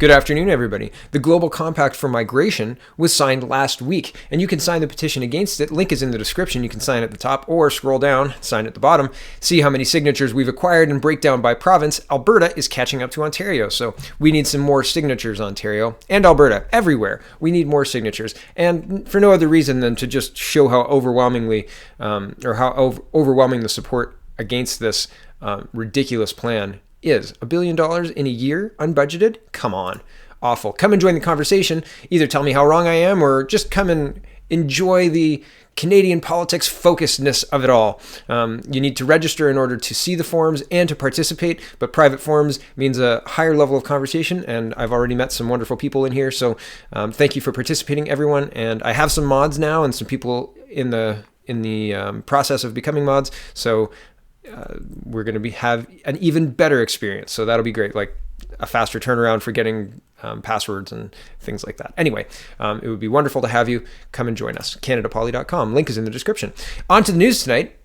Good afternoon, everybody. The Global Compact for Migration was signed last week, and you can sign the petition against it. Link is in the description. You can sign at the top or scroll down, sign at the bottom, see how many signatures we've acquired, and break down by province. Alberta is catching up to Ontario, so we need some more signatures, Ontario and Alberta, everywhere. We need more signatures, and for no other reason than to just show how overwhelming the support against this ridiculous plan is. $1 billion in a year, unbudgeted? Come on. Awful. Come and join the conversation. Either tell me how wrong I am or just come and enjoy the Canadian politics focusedness of it all. You need to register in order to see the forums and to participate, but private forums means a higher level of conversation, and I've already met some wonderful people in here, so thank you for participating, everyone. And I have some mods now and some people in the process of becoming mods, so we're going to have an even better experience. So that'll be great, like a faster turnaround for getting passwords and things like that. Anyway, it would be wonderful to have you come and join us. CanadaPolly.com. Link is in the description. On to the news tonight.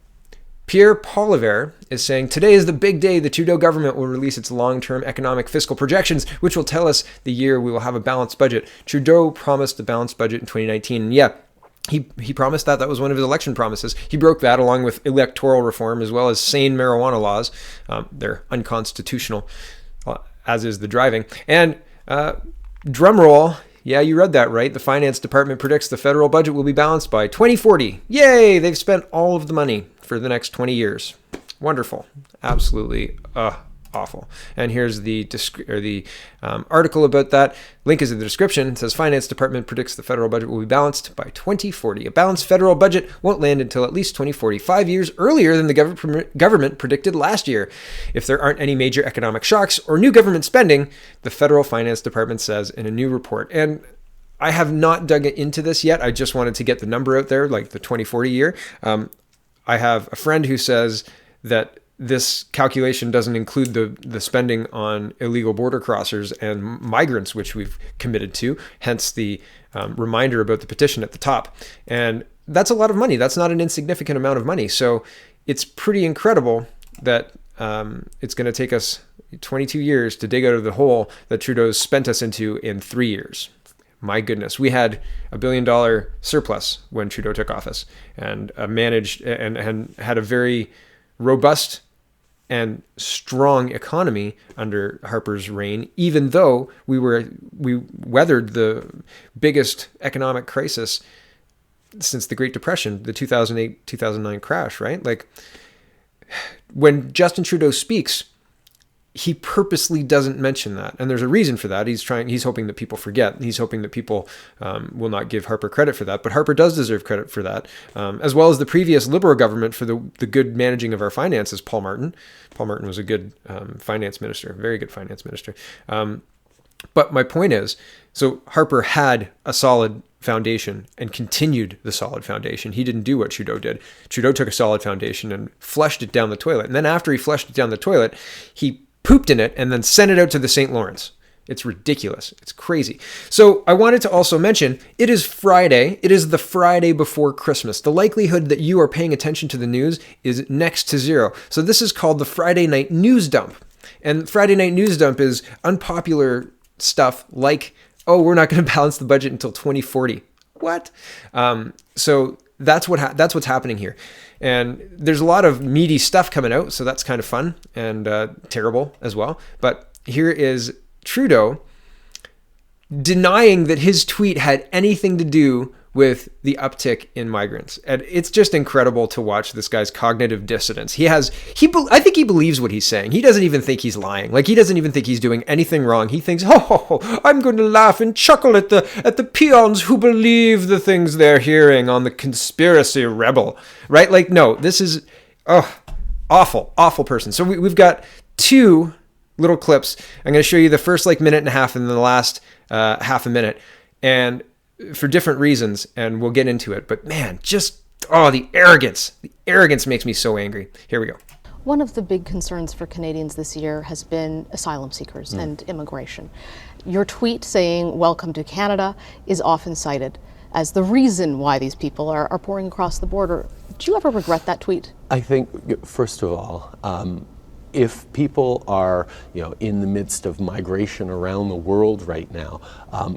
Pierre Pollivere is saying, today is the big day. The Trudeau government will release its long-term economic fiscal projections, which will tell us the year we will have a balanced budget. Trudeau promised a balanced budget in 2019. And yeah, He promised that. That was one of his election promises. He broke that along with electoral reform as well as sane marijuana laws. They're unconstitutional, as is the driving. And drum roll, yeah, you read that right. The Finance Department predicts the federal budget will be balanced by 2040. Yay! They've spent all of the money for the next 20 years. Wonderful. Absolutely awful. And here's the article about that. Link is in the description. It says Finance Department predicts the federal budget will be balanced by 2040. A balanced federal budget won't land until at least 2040, 5 years earlier than the government predicted last year. If there aren't any major economic shocks or new government spending, the federal Finance Department says in a new report. And I have not dug into this yet. I just wanted to get the number out there, like the 2040 year. I have a friend who says that this calculation doesn't include the spending on illegal border crossers and migrants, which we've committed to, hence the reminder about the petition at the top. And that's a lot of money. That's not an insignificant amount of money. So it's pretty incredible that it's going to take us 22 years to dig out of the hole that Trudeau's spent us into in 3 years. My goodness, we had $1 billion surplus when Trudeau took office and managed and had a very robust and strong economy under Harper's reign, even though we weathered the biggest economic crisis since the Great Depression, the 2008-2009 crash, right? Like, when Justin Trudeau speaks, he purposely doesn't mention that. And there's a reason for that. He's hoping that people forget. He's hoping that people will not give Harper credit for that. But Harper does deserve credit for that, as well as the previous Liberal government for the good managing of our finances, Paul Martin. Paul Martin was a good finance minister, very good finance minister. But my point is, so Harper had a solid foundation and continued the solid foundation. He didn't do what Trudeau did. Trudeau took a solid foundation and flushed it down the toilet. And then after he flushed it down the toilet, he pooped in it and then sent it out to the St. Lawrence. It's ridiculous. It's crazy. So I wanted to also mention, it is Friday. It is the Friday before Christmas. The likelihood that you are paying attention to the news is next to zero. So this is called the Friday Night News Dump. And Friday Night News Dump is unpopular stuff like, oh, we're not going to balance the budget until 2040. What? So that's what's happening here. And there's a lot of meaty stuff coming out, so that's kind of fun and terrible as well. But here is Trudeau denying that his tweet had anything to do with the uptick in migrants. And it's just incredible to watch this guy's cognitive dissonance. I think he believes what he's saying. He doesn't even think he's lying. Like, he doesn't even think he's doing anything wrong. He thinks, I'm going to laugh and chuckle at the peons who believe the things they're hearing on the conspiracy rebel, right? Like, no, this is, awful person. So we've got two little clips. I'm going to show you the first minute and a half and then the last half a minute. And for different reasons, and we'll get into it. But man, the arrogance. The arrogance makes me so angry. Here we go. One of the big concerns for Canadians this year has been asylum seekers and immigration. Your tweet saying, "Welcome to Canada," is often cited as the reason why these people are pouring across the border. Do you ever regret that tweet? I think, first of all, If people are, in the midst of migration around the world right now,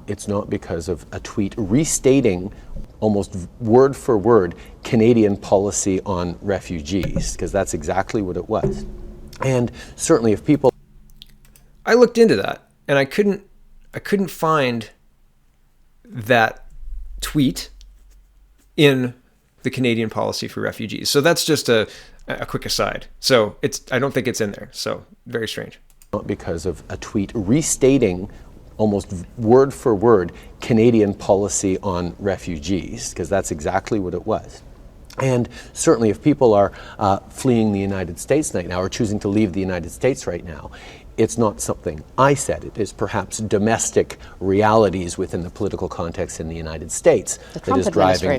it's not because of a tweet restating almost word for word Canadian policy on refugees, because that's exactly what it was. And certainly if people... I looked into that and I couldn't find that tweet in the Canadian policy for refugees. So that's just a quick aside. So I don't think it's in there. So very strange. Not because of a tweet restating almost word for word Canadian policy on refugees, because that's exactly what it was. And certainly if people are fleeing the United States right now or choosing to leave the United States right now, it's not something I said. It is perhaps domestic realities within the political context in the United States that is driving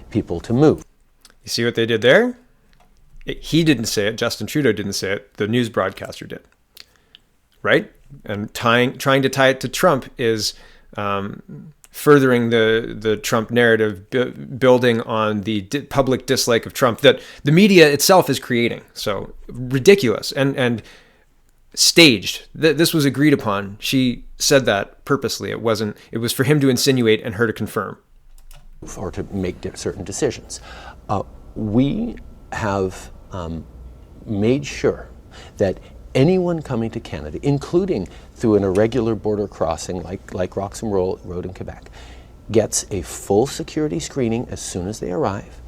people to move. You see what they did there? He didn't say it. Justin Trudeau didn't say it. The news broadcaster did. Right? And trying to tie it to Trump is furthering the Trump narrative, building on the public dislike of Trump that the media itself is creating. So ridiculous and staged. This was agreed upon. She said that purposely. It was for him to insinuate and her to confirm. Or to make certain decisions. We have made sure that anyone coming to Canada, including through an irregular border crossing like Roxham Road in Quebec, gets a full security screening as soon as they arrive,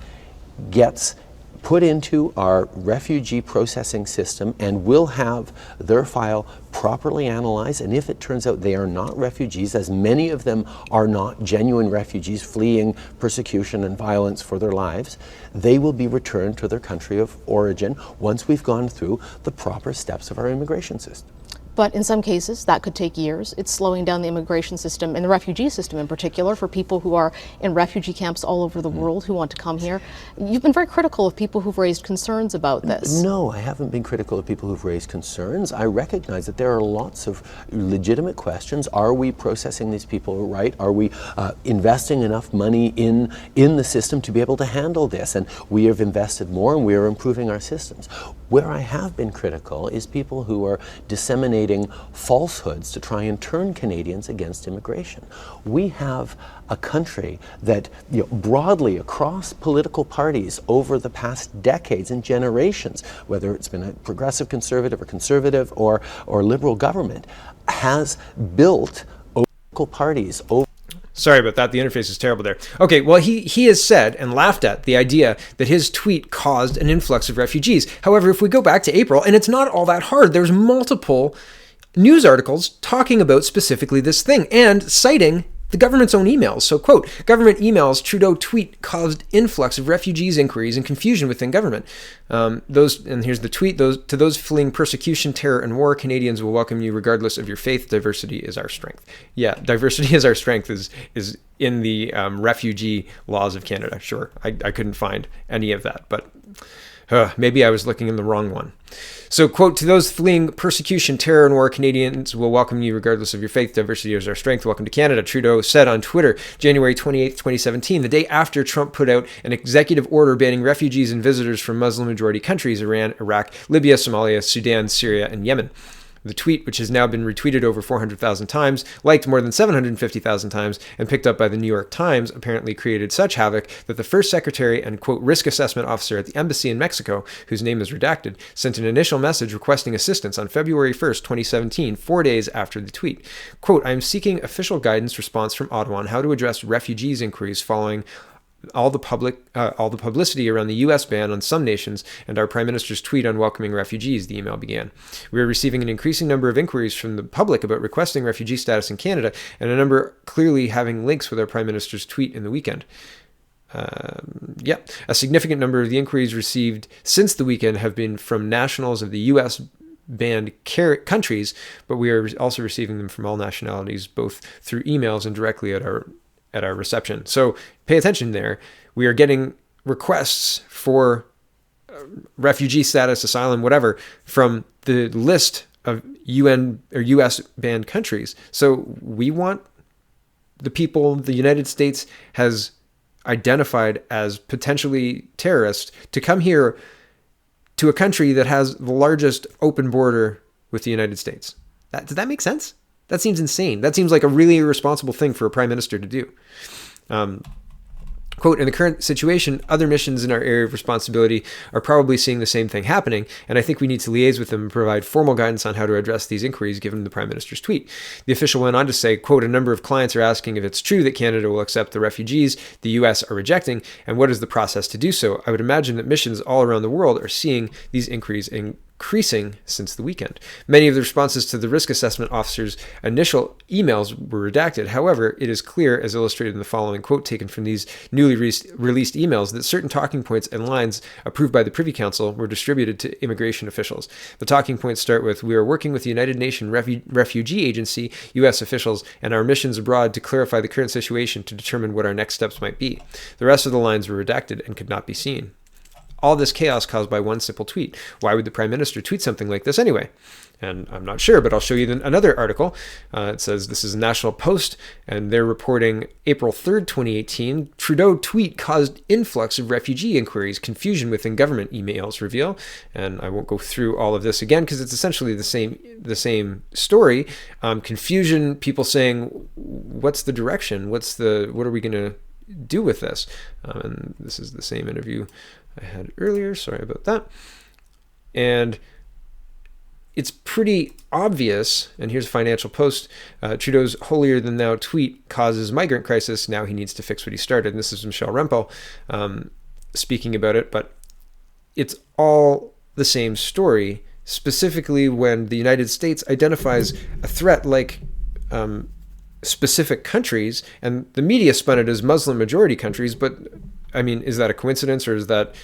gets put into our refugee processing system, and will have their file properly analyzed. And if it turns out they are not refugees, as many of them are not genuine refugees fleeing persecution and violence for their lives, they will be returned to their country of origin once we've gone through the proper steps of our immigration system. But in some cases, that could take years. It's slowing down the immigration system and the refugee system in particular for people who are in refugee camps all over the world who want to come here. You've been very critical of people who've raised concerns about this. No, I haven't been critical of people who've raised concerns. I recognize that there are lots of legitimate questions. Are we processing these people right? Are we investing enough money in the system to be able to handle this? And we have invested more and we are improving our systems. Where I have been critical is people who are disseminating falsehoods to try and turn Canadians against immigration. We have a country that, broadly across political parties over the past decades and generations, whether it's been a progressive conservative or liberal government, has built political parties over. Sorry about that. The interface is terrible there. Okay, well, he has said and laughed at the idea that his tweet caused an influx of refugees. However, if we go back to April, and it's not all that hard, there's multiple news articles talking about specifically this thing and citing the government's own emails. So, quote, government emails, Trudeau tweet caused influx of refugees inquiries and confusion within government. And here's the tweet, to those fleeing persecution, terror, and war, Canadians will welcome you regardless of your faith. Diversity is our strength. Yeah, diversity is our strength is in the refugee laws of Canada. Sure, I couldn't find any of that, but maybe I was looking in the wrong one. So, quote, to those fleeing persecution, terror, and war, Canadians will welcome you regardless of your faith. Diversity is our strength. Welcome to Canada, Trudeau said on Twitter, January 28th, 2017, the day after Trump put out an executive order banning refugees and visitors from Muslim-majority countries, Iran, Iraq, Libya, Somalia, Sudan, Syria, and Yemen. The tweet, which has now been retweeted over 400,000 times, liked more than 750,000 times, and picked up by the New York Times, apparently created such havoc that the first secretary and, quote, risk assessment officer at the embassy in Mexico, whose name is redacted, sent an initial message requesting assistance on February 1st, 2017, 4 days after the tweet. Quote, I am seeking official guidance response from Ottawa on how to address refugees inquiries following all the publicity around the U.S. ban on some nations and our Prime Minister's tweet on welcoming refugees, the email began. We are receiving an increasing number of inquiries from the public about requesting refugee status in Canada, and a number clearly having links with our Prime Minister's tweet in the weekend. A significant number of the inquiries received since the weekend have been from nationals of the U.S. banned countries, but we are also receiving them from all nationalities, both through emails and directly at our reception. So pay attention there. We are getting requests for refugee status, asylum, whatever, from the list of UN or US banned countries. So we want the people the United States has identified as potentially terrorists to come here to a country that has the largest open border with the United States. Does that make sense? That seems insane. That seems like a really irresponsible thing for a prime minister to do. Quote, in the current situation, other missions in our area of responsibility are probably seeing the same thing happening, and I think we need to liaise with them and provide formal guidance on how to address these inquiries given the Prime Minister's tweet. The official went on to say, quote, a number of clients are asking if it's true that Canada will accept the refugees the U.S. are rejecting, and what is the process to do so. I would imagine that missions all around the world are seeing these inquiries increasing since the weekend. Many of the responses to the risk assessment officer's initial emails were redacted. However, it is clear, as illustrated in the following quote taken from these newly released emails, that certain talking points and lines approved by the Privy Council were distributed to immigration officials. The talking points start with, we are working with the United Nations Refugee Agency, U.S. officials, and our missions abroad to clarify the current situation to determine what our next steps might be. The rest of the lines were redacted and could not be seen. All this chaos caused by one simple tweet. Why would the Prime Minister tweet something like this anyway? And I'm not sure, but I'll show you another article. It says this is National Post, and they're reporting April 3rd, 2018. Trudeau tweet caused influx of refugee inquiries, confusion within government emails reveal. And I won't go through all of this again because it's essentially the same story. Confusion, people saying, what's the direction? What are we going to do with this? And this is the same interview I had earlier. Sorry about that. And it's pretty obvious, and here's a Financial Post, Trudeau's holier-than-thou tweet causes migrant crisis. Now he needs to fix what he started. And this is Michelle Rempel speaking about it, but it's all the same story, specifically when the United States identifies a threat like specific countries, and the media spun it as Muslim-majority countries, but I mean, is that a coincidence, or is that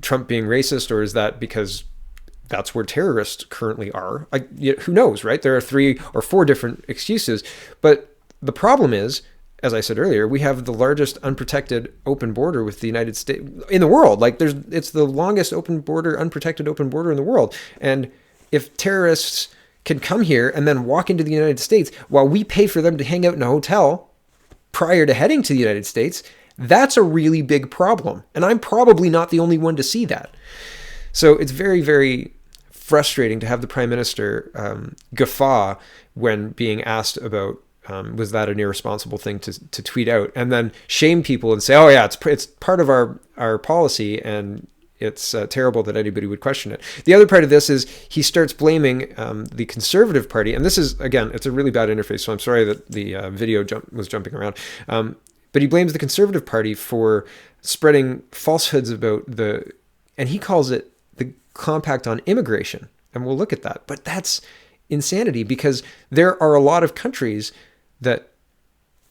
Trump being racist, or is that because that's where terrorists currently are? Who knows, right? There are 3 or 4 different excuses. But the problem is, as I said earlier, we have the largest unprotected open border with the United States in the world. It's the longest unprotected open border in the world. And if terrorists can come here and then walk into the United States while we pay for them to hang out in a hotel prior to heading to the United States, that's a really big problem. And I'm probably not the only one to see that. So it's very, very frustrating to have the Prime Minister guffaw when being asked about was that an irresponsible thing to tweet out, and then shame people and say, oh yeah, it's part of our policy, and it's terrible that anybody would question it. The other part of this is he starts blaming the Conservative Party, and this is, again, it's a really bad interface, so I'm sorry that the video was jumping around. But he blames the Conservative Party for spreading falsehoods about and he calls it the Compact on Immigration. And we'll look at that. But that's insanity, because there are a lot of countries that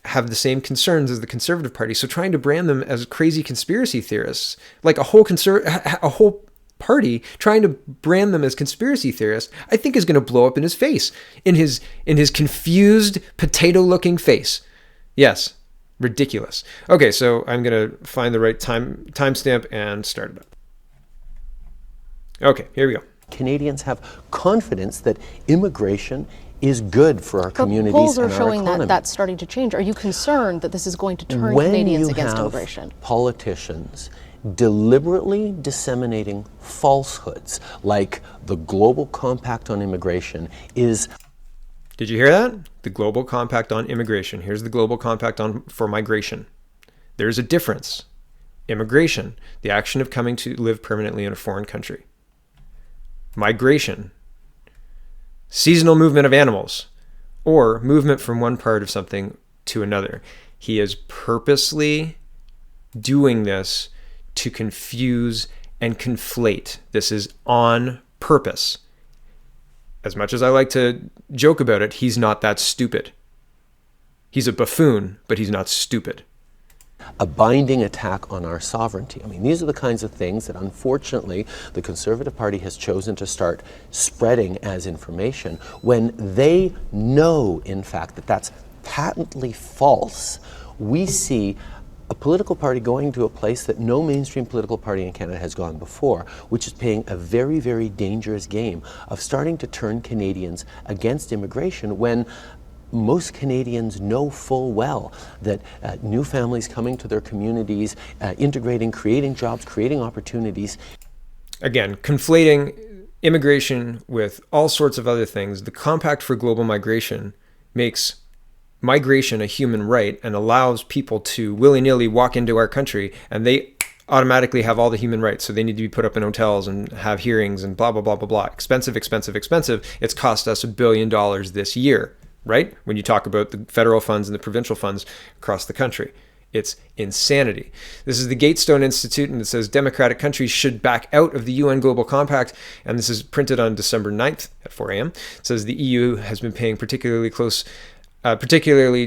have the same concerns as the Conservative Party. So trying to brand them as crazy conspiracy theorists, like a whole party trying to brand them as conspiracy theorists, I think is going to blow up in his face, in his confused potato-looking face. Yes. Ridiculous. Okay, so I'm going to find the right timestamp and start it up. Okay, here we go. Canadians have confidence that immigration is good for our communities and our economy. Polls are showing that that's starting to change. Are you concerned that this is going to turn Canadians against immigration? Politicians deliberately disseminating falsehoods like the Global Compact on Immigration is... Did you hear that? The Global Compact on Immigration. Here's the Global Compact for migration. There's a difference. Immigration, the action of coming to live permanently in a foreign country. Migration, seasonal movement of animals, or movement from one part of something to another. He is purposely doing this to confuse and conflate. This is on purpose. As much as I like to joke about it, he's not that stupid. He's a buffoon, but he's not stupid. A binding attack on our sovereignty. I mean, these are the kinds of things that, unfortunately, the Conservative Party has chosen to start spreading as information when they know, in fact, that that's patently false. We see a political party going to a place that no mainstream political party in Canada has gone before, which is playing a very, very dangerous game of starting to turn Canadians against immigration when most Canadians know full well that new families coming to their communities, integrating, creating jobs, creating opportunities. again, conflating immigration with all sorts of other things. The Compact for Global Migration makes migration a human right and allows people to willy-nilly walk into our country, and they automatically have all the human rights. So they need to be put up in hotels and have hearings and blah, blah, blah, blah, blah. Expensive, expensive, expensive. It's cost us $1 billion this year, right? When you talk about the federal funds and the provincial funds across the country. It's insanity. This is the Gatestone Institute, and it says democratic countries should back out of the UN Global Compact. And this is printed on December 9th at 4 a.m. It says the EU has been paying particularly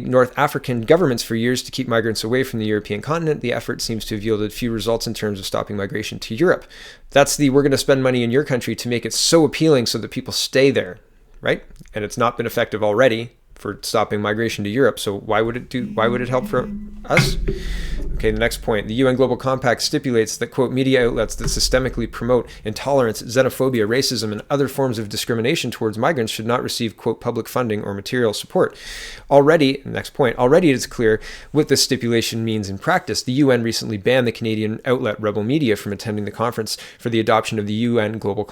North African governments for years to keep migrants away from the European continent. The effort seems to have yielded few results in terms of stopping migration to Europe. That's we're going to spend money in your country to make it so appealing so that people stay there, right? And it's not been effective already for stopping migration to Europe. So why would it help for us? Okay, the next point. The UN Global Compact stipulates that, quote, media outlets that systemically promote intolerance, xenophobia, racism, and other forms of discrimination towards migrants should not receive, quote, public funding or material support. Already it's clear what this stipulation means in practice. The UN recently banned the Canadian outlet Rebel Media from attending the conference for the adoption of the UN Global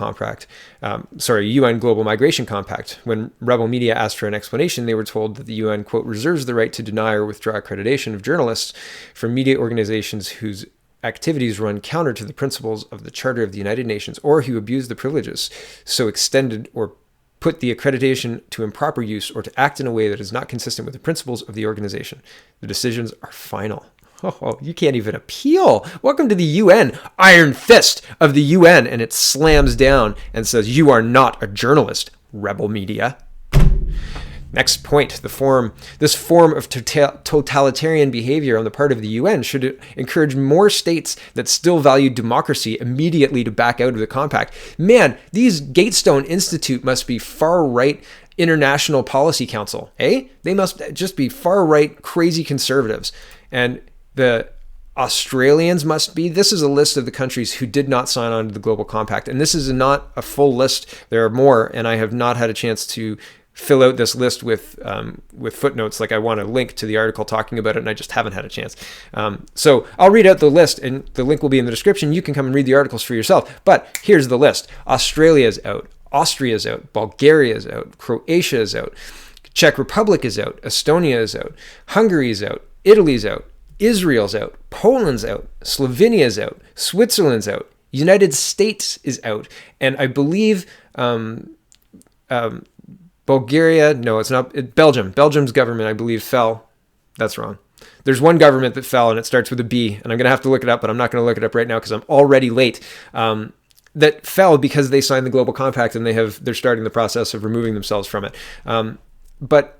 Migration Compact. When Rebel Media asked for an explanation, they were told that the UN, quote, reserves the right to deny or withdraw accreditation of journalists from media organizations whose activities run counter to the principles of the Charter of the United Nations or who abuse the privileges so extended or put the accreditation to improper use or to act in a way that is not consistent with the principles of the organization. The decisions are final. Oh, you can't even appeal. Welcome to the UN, iron fist of the UN, and it slams down and says, you are not a journalist, Rebel Media. Next point, this form of totalitarian behavior on the part of the UN should encourage more states that still value democracy immediately to back out of the compact. Man, these Gatestone Institute must be far-right international policy council, eh? They must just be far-right crazy conservatives. And the Australians must be. This is a list of the countries who did not sign on to the Global Compact. And this is not a full list. There are more, and I have not had a chance to fill out this list with footnotes. Like I want to link to the article talking about it, and I just haven't had a chance. So I'll read out the list, and the link will be in the description. You can come and read the articles for yourself. But here's the list. Australia's out. Austria's out. Bulgaria's out. Croatia's out. Czech Republic is out. Estonia is out. Hungary's out. Italy's out. Israel's out. Poland's out. Slovenia's out. Switzerland's out. United States is out. And I believe Bulgaria, no, it's not. Belgium. Belgium's government, I believe, fell. That's wrong. There's one government that fell, and it starts with a B, and I'm going to have to look it up, but I'm not going to look it up right now because I'm already late. That fell because they signed the Global Compact, and they're starting the process of removing themselves from it. But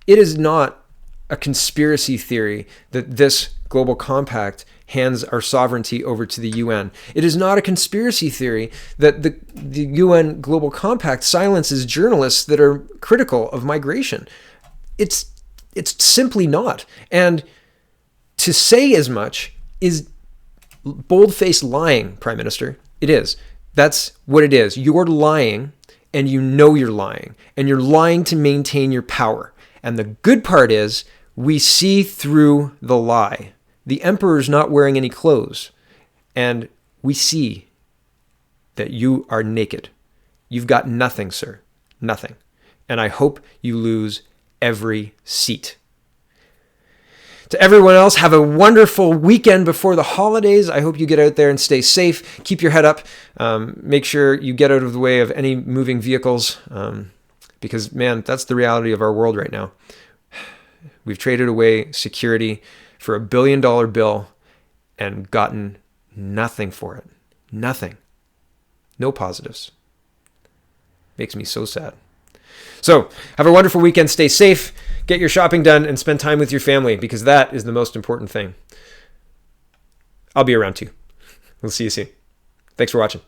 it is not a conspiracy theory that this Global Compact hands our sovereignty over to the UN. It is not a conspiracy theory that the UN Global Compact silences journalists that are critical of migration. It's simply not. And to say as much is bold-faced lying, Prime Minister. It is. That's what it is. You're lying, and you know you're lying. And you're lying to maintain your power. And the good part is we see through the lie. The emperor's not wearing any clothes, and we see that you are naked. You've got nothing, sir. Nothing. And I hope you lose every seat. To everyone else, have a wonderful weekend before the holidays. I hope you get out there and stay safe. Keep your head up. Make sure you get out of the way of any moving vehicles, because, man, that's the reality of our world right now. We've traded away security for $1 billion bill and gotten nothing for it. Nothing. No positives. Makes me so sad. So have a wonderful weekend. Stay safe. Get your shopping done and spend time with your family, because that is the most important thing. I'll be around too. We'll see you soon. Thanks for watching.